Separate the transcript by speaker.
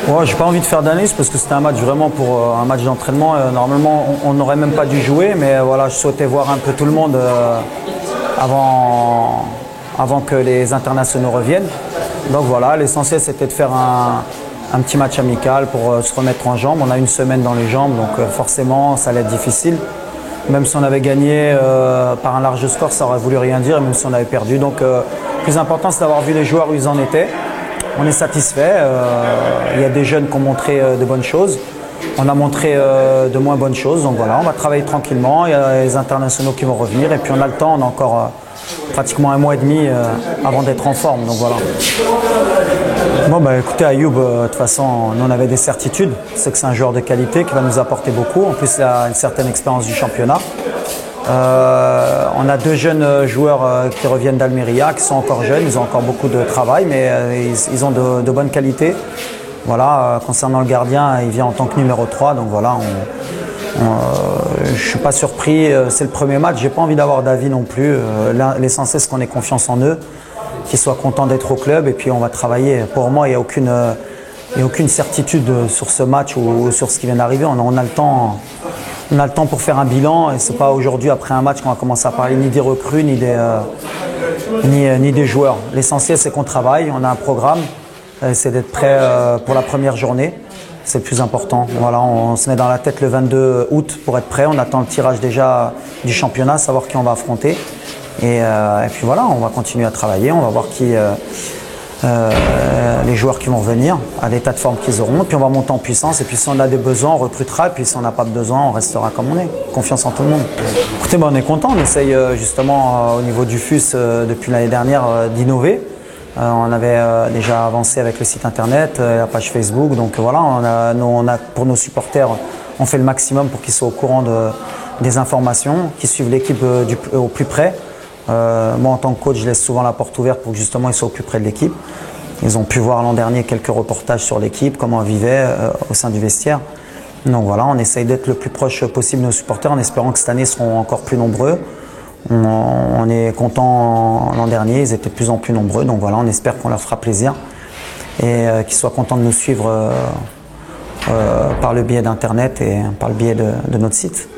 Speaker 1: Ouais, j'ai pas envie de faire d'analyse parce que c'était un match vraiment pour un match d'entraînement. Normalement, on n'aurait même pas dû jouer, mais voilà, je souhaitais voir un peu tout le monde avant que les internationaux reviennent. Donc voilà, l'essentiel c'était de faire un petit match amical pour se remettre en jambes. On a une semaine dans les jambes, donc forcément ça allait être difficile. Même si on avait gagné par un large score, ça aurait voulu rien dire, même si on avait perdu. Donc le plus important c'est d'avoir vu les joueurs où ils en étaient. On est satisfait. Il y a des jeunes qui ont montré de bonnes choses. On a montré de moins bonnes choses. Donc voilà, on va travailler tranquillement. Il y a les internationaux qui vont revenir. Et puis on a le temps, on a encore pratiquement un mois et demi avant d'être en forme. Donc voilà. Bon, bah, écoutez, Ayoub, de toute façon, nous on avait des certitudes. C'est que c'est un joueur de qualité qui va nous apporter beaucoup. En plus, il a une certaine expérience du championnat. On a deux jeunes joueurs qui reviennent d'Almeria, qui sont encore jeunes, ils ont encore beaucoup de travail, mais ils ont de bonnes qualités. Voilà, concernant le gardien, il vient en tant que numéro 3, donc voilà, je ne suis pas surpris, c'est le premier match, j'ai pas envie d'avoir d'avis non plus. L'essentiel c'est qu'on ait confiance en eux, qu'ils soient contents d'être au club et puis on va travailler. Pour moi, il n'y a aucune certitude sur ce match ou sur ce qui vient d'arriver. On a le temps. On a le temps pour faire un bilan et c'est pas aujourd'hui après un match qu'on va commencer à parler ni des recrues ni des joueurs. L'essentiel c'est qu'on travaille, on a un programme, c'est d'être prêt pour la première journée, c'est le plus important. Voilà, on se met dans la tête le 22 août pour être prêt, on attend le tirage déjà du championnat, savoir qui on va affronter et puis voilà, on va continuer à travailler, on va voir les joueurs qui vont revenir, à l'état de forme qu'ils auront, et puis on va monter en puissance, et puis si on a des besoins, on recrutera, et puis si on n'a pas de besoin, on restera comme on est. Confiance en tout le monde. Écoutez, on est content, on essaye justement au niveau du FUS depuis l'année dernière d'innover. On avait déjà avancé avec le site internet, la page Facebook, donc voilà, pour nos supporters, on fait le maximum pour qu'ils soient au courant des informations, qu'ils suivent l'équipe au plus près. Moi en tant que coach, je laisse souvent la porte ouverte pour que justement ils soient au plus près de l'équipe. Ils ont pu voir l'an dernier quelques reportages sur l'équipe, comment on vivait au sein du vestiaire. Donc voilà, on essaye d'être le plus proche possible de nos supporters en espérant que cette année ils seront encore plus nombreux. On est content l'an dernier, ils étaient de plus en plus nombreux. Donc voilà, on espère qu'on leur fera plaisir et qu'ils soient contents de nous suivre par le biais d'internet et par le biais de notre site.